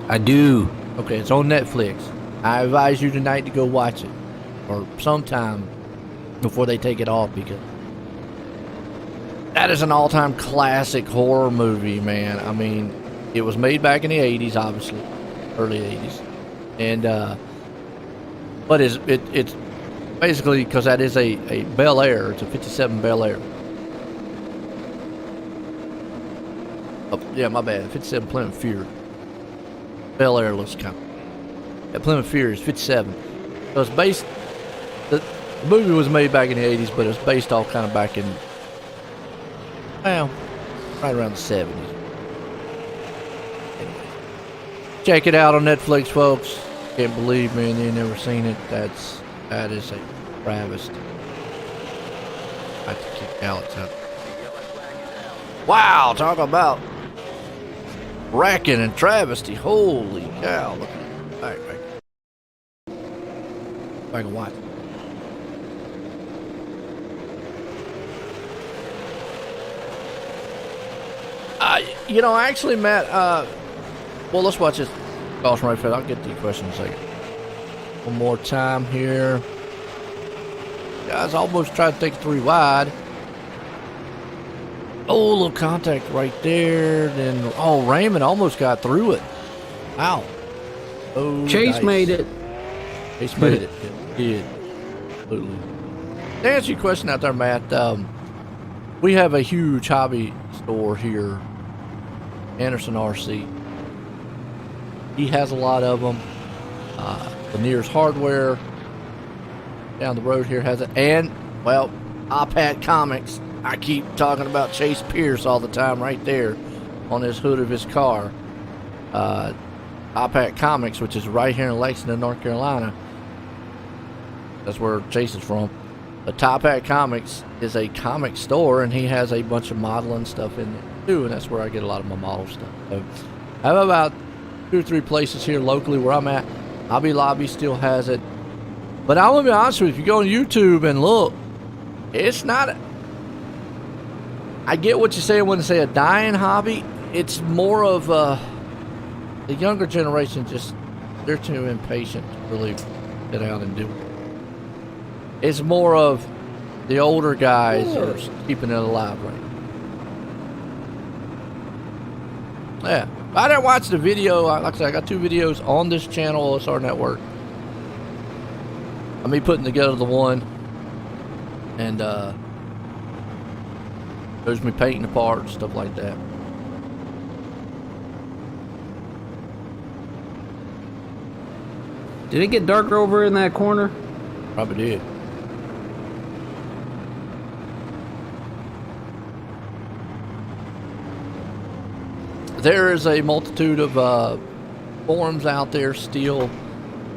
I do. Okay, it's on Netflix. I advise you tonight to go watch it, or sometime before they take it off, because that is an all-time classic horror movie, man. I mean, it was made back in the 80s, obviously, early 80s, and but it's basically because that is a Bel Air. It's a 57 Bel Air. Oh, yeah, my bad. 57 Plymouth Fury. Bel Air looks kind of. Yeah, Plymouth Fury is 57. So it's based. The movie was made back in the 80s, but it's based all kind of back in, well, right around the 70s. Anyway, check it out on Netflix, folks. Can't believe me and you never seen it. That is a travesty. I have to kick Alex out. Wow, talk about racking and travesty. Holy cow. Look at that. All right. If I can watch it. Actually, Matt, well, let's watch this. Caution right, I'll get to your question in a second. One more time here. Guys, almost tried to take 3 wide. Oh, a little contact right there. Then, Raymond almost got through it. Wow. Oh, Chase nice. made it. Chase made it. It did. Absolutely. To answer your question out there, Matt, we have a huge hobby store here Anderson RC. He has a lot of them. Lanier's Hardware down the road here has it. And, well, iPad Comics. I keep talking about Chase Pierce all the time right there on his hood of his car. iPad Comics, which is right here in Lexington, North Carolina. That's where Chase is from. But iPad Comics is a comic store, and he has a bunch of modeling stuff in there too, and that's where I get a lot of my model stuff. So I have about 2 or 3 places here locally where I'm at. Hobby Lobby still has it. But I'm going to be honest with you, if you go on YouTube and look, it's not... I get what you're saying when you say a dying hobby. It's more of the younger generation, just they're too impatient to really get out and do it. It's more of the older guys are keeping it alive right now. Yeah. I didn't watch the video. Like I said, I got 2 videos on this channel, OSR Network. Me putting together the one, and there's me painting the parts, stuff like that. Did it get darker over in that corner? Probably did. There is a multitude of forums out there still.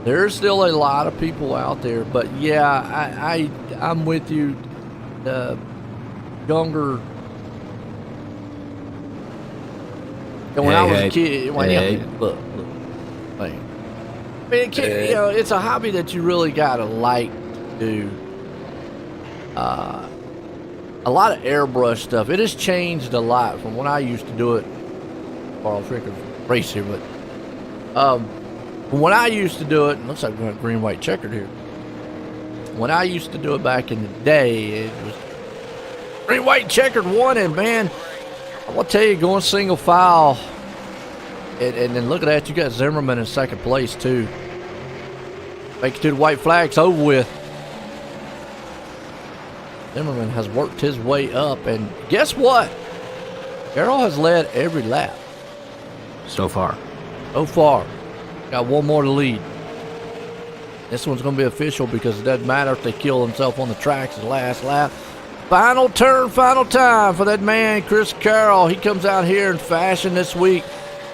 There's still a lot of people out there, but yeah, I'm with you. The younger, when I was a kid, look, man. I mean, you know, it's a hobby that you really gotta like to do. A lot of airbrush stuff. It has changed a lot from when I used to do it. Carl Fricker race here, but when I used to do it, looks like we're green, white, checkered here. When I used to do it back in the day, it was green, white, checkered one, and man, I will tell you, going single file, and then look at that, you got Zimmerman in second place too. Make it to the white flags over with. Zimmerman has worked his way up, and guess what? Carroll has led every lap. So far. Got one more to lead. This one's going to be official because it doesn't matter if they kill themselves on the tracks the last lap. Final turn, final time for that man, Chris Carroll. He comes out here in fashion this week.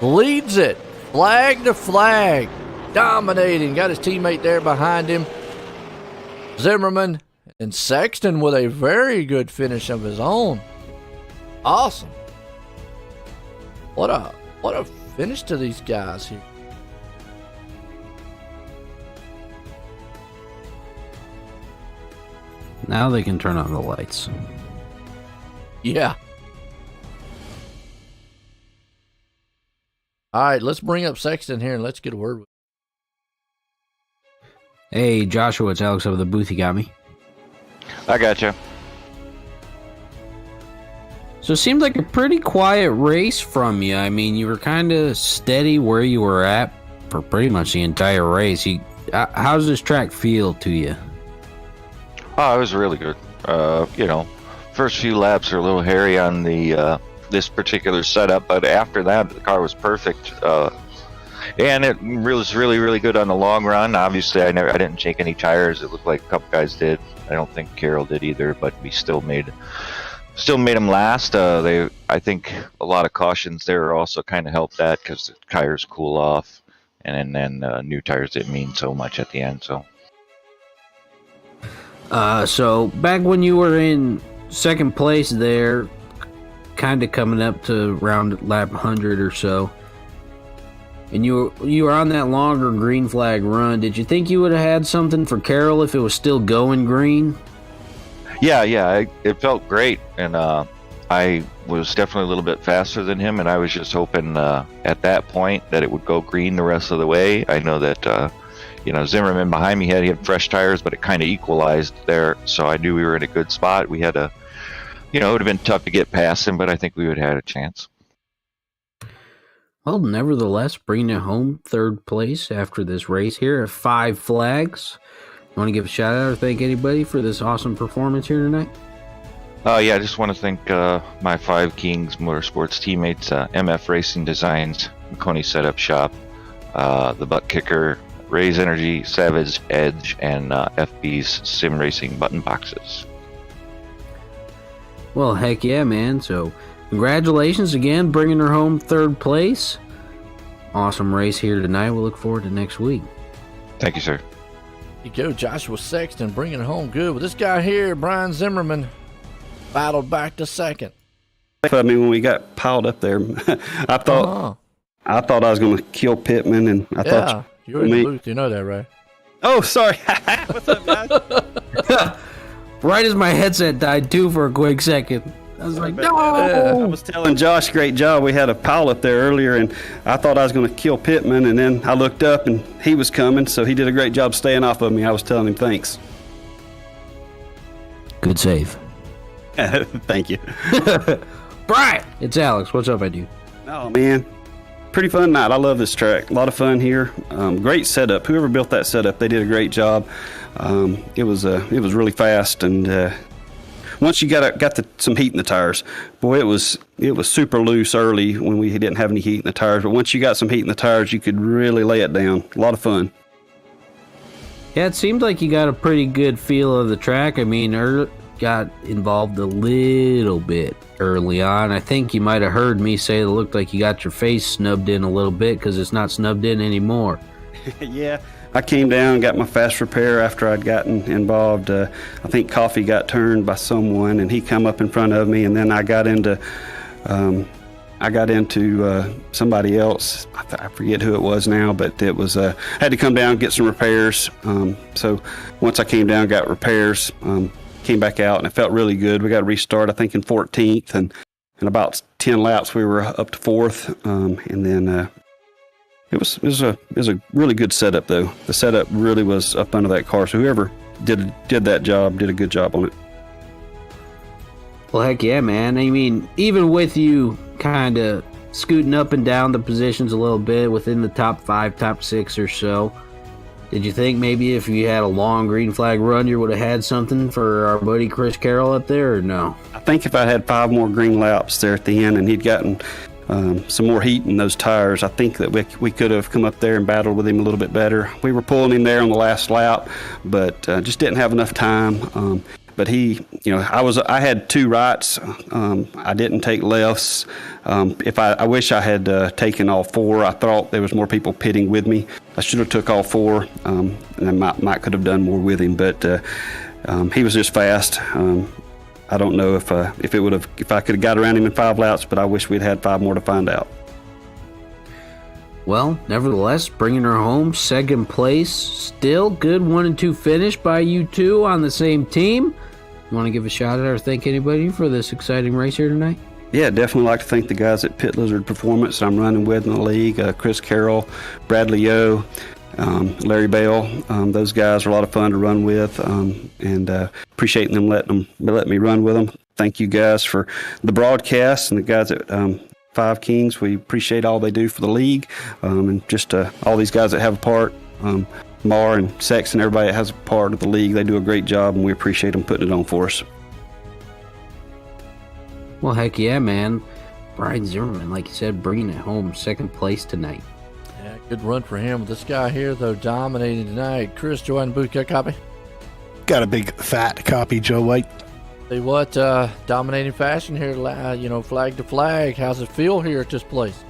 Leads it. Flag to flag. Dominating. Got his teammate there behind him. Zimmerman and Sexton with a very good finish of his own. Awesome. What a finish to these guys here. Now they can turn on the lights. Yeah. All right, let's bring up Sexton here and let's get a word with him. Hey, Joshua, it's Alex over the booth. You got me? I gotcha. So it seemed like a pretty quiet race from you. I mean, you were kind of steady where you were at for pretty much the entire race. How does this track feel to you? Oh, it was really good. First few laps are a little hairy on the this particular setup, but after that, the car was perfect. And it was really, really good on the long run. Obviously, I didn't shake any tires. It looked like a couple guys did. I don't think Carroll did either, but we still made them last. I think a lot of cautions there also kind of helped that because the tires cool off, and then new tires didn't mean so much at the end. So back when you were in second place there, kind of coming up to around lap 100 or so, and you were on that longer green flag run, did you think you would have had something for Carroll if it was still going green? Yeah, it felt great, and I was definitely a little bit faster than him, and I was just hoping at that point that it would go green the rest of the way. I know that Zimmerman behind me he had fresh tires, but it kind of equalized there, so I knew we were in a good spot. We had it would have been tough to get past him, but I think we would have had a chance. Well, nevertheless, bringing it home third place after this race here at 5 flags. Want to give a shout out or thank anybody for this awesome performance here tonight? Yeah, I just want to thank my Five Kings Motorsports teammates, MF Racing Designs, Coney Setup Shop, the Butt Kicker, Raise Energy, Savage Edge, and FB's Sim Racing button boxes. Well, heck yeah, man. So, congratulations again, bringing her home third place. Awesome race here tonight. We'll look forward to next week. Thank you, sir. You go, Joshua Sexton, bringing it home good. With this guy here, Brian Zimmerman, battled back to second. I mean, when we got piled up there, I thought I was going to kill Pittman, and I thought you're in the booth. You know that, right? Oh, sorry. What's up, guys? Right as my headset died too for a quick second. I was like, no! I was telling Josh, great job. We had a pile up there earlier, and I thought I was going to kill Pittman, and then I looked up, and he was coming, so he did a great job staying off of me. I was telling him thanks. Good save. Thank you. Brian! It's Alex. What's up, dude? Oh, man. Pretty fun night. I love this track. A lot of fun here. Great setup. Whoever built that setup, they did a great job. It was really fast, and once you got some heat in the tires, boy, it was super loose early when we didn't have any heat in the tires. But once you got some heat in the tires, you could really lay it down. A lot of fun. Yeah, it seemed like you got a pretty good feel of the track. I mean, got involved a little bit early on. I think you might have heard me say it looked like you got your face snubbed in a little bit because it's not snubbed in anymore. Yeah. I came down and got my fast repair after I'd gotten involved. I think Coffee got turned by someone, and he come up in front of me, and then I got into somebody else. I forget who it was now, but it was I had to come down and get some repairs. So once I came down, got repairs, came back out, and it felt really good. We got to restart, I think, in 14th, and in about 10 laps we were up to 4th, and then. It was a really good setup, though. The setup really was up under that car, so whoever did that job did a good job on it. Well, heck yeah, man. I mean, even with you kind of scooting up and down the positions a little bit within the top 5, top 6 or so, did you think maybe if you had a long green flag run, you would have had something for our buddy Chris Carroll up there, or no? I think if I had 5 more green laps there at the end and he'd gotten some more heat in those tires, I think that we could have come up there and battled with him a little bit better. We were pulling him there on the last lap, but just didn't have enough time. But he, I had 2 rights. I didn't take lefts. I wish I had taken all 4. I thought there was more people pitting with me. I should have took all 4, and I might could have done more with him. But he was just fast. I don't know if I could have got around him in 5 laps, but I wish we'd had 5 more to find out. Well, nevertheless, bringing her home, second place. Still good 1 and 2 finish by you two on the same team. You want to give a shout out or thank anybody for this exciting race here tonight? Yeah, definitely like to thank the guys at Pit Lizard Performance I'm running with in the league. Chris Carroll, Bradley Yo, Larry Bale. Those guys are a lot of fun to run with, and appreciate them letting me run with them. Thank you guys for the broadcast, and the guys at Five Kings. We appreciate all they do for the league, and just all these guys that have a part. Mar and Sex and everybody that has a part of the league, they do a great job, and we appreciate them putting it on for us. Well, heck yeah, man. Brian Zimmerman, like you said, bringing it home, second place tonight. Yeah, good run for him. This guy here, though, dominating tonight. Chris, Joe and Booth, got a copy? Got a big fat copy, Joe White. See what, dominating fashion here, flag to flag. How's it feel here at this place?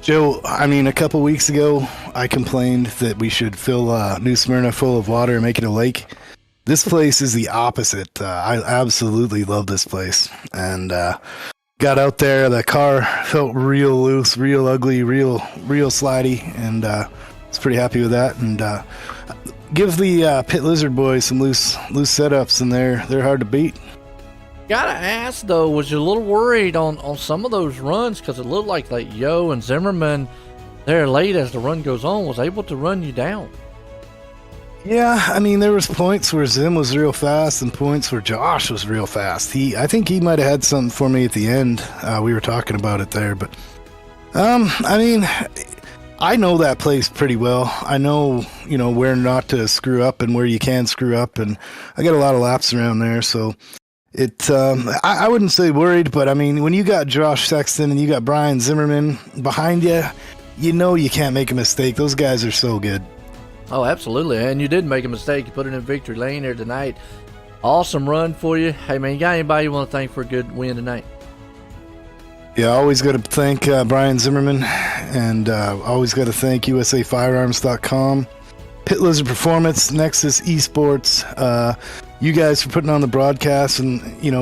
Joe, I mean, a couple weeks ago, I complained that we should fill New Smyrna full of water and make it a lake. This place is the opposite. I absolutely love this place. And got out there, the car felt real loose, real ugly, real slidey, and I was pretty happy with that. And give the Pit Lizard boys some loose setups, and they're hard to beat. Gotta ask, though, was you a little worried on some of those runs? Because it looked like Yo and Zimmerman, there late as the run goes on, was able to run you down. Yeah, I mean, there was points where Zim was real fast and points where Josh was real fast. I think he might have had something for me at the end. We were talking about it there, but I mean, I know that place pretty well. I know, where not to screw up and where you can screw up, and I got a lot of laps around there, so I wouldn't say worried, but I mean, when you got Josh Sexton and you got Brian Zimmerman behind you, you know you can't make a mistake. Those guys are so good. Oh, absolutely. And you did make a mistake. You put it in victory lane here tonight. Awesome run for you. Hey, man, you got anybody you want to thank for a good win tonight? Yeah, I always got to thank Brian Zimmerman, and always got to thank USAFirearms.com, Pit Lizard Performance, Nexus Esports, you guys for putting on the broadcast, and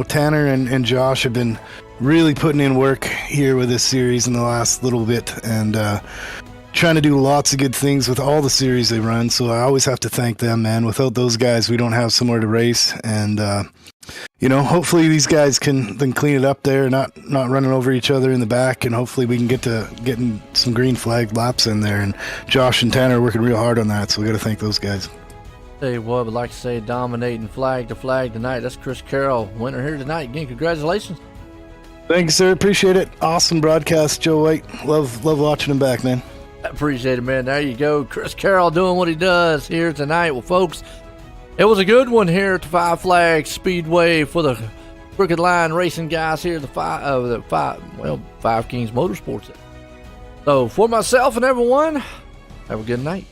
Tanner and Josh have been really putting in work here with this series in the last little bit, and trying to do lots of good things with all the series they run. So I always have to thank them, man. Without those guys, we don't have somewhere to race, and hopefully these guys can then clean it up there, not running over each other in the back, and hopefully we can get to getting some green flag laps in there. And Josh and Tanner are working real hard on that, so we got to thank those guys. Tell you what, I'd like to say dominating flag to flag tonight. That's Chris Carroll, winner here tonight. Again, congratulations. Thank you, sir. Appreciate it. Awesome broadcast, Joe White. Love watching him back, man. I appreciate it, man. There you go. Chris Carroll doing what he does here tonight. Well, folks, it was a good one here at the Five Flags Speedway for the Crooked Line Racing guys here at the Five Kings Motorsports. So for myself and everyone, have a good night.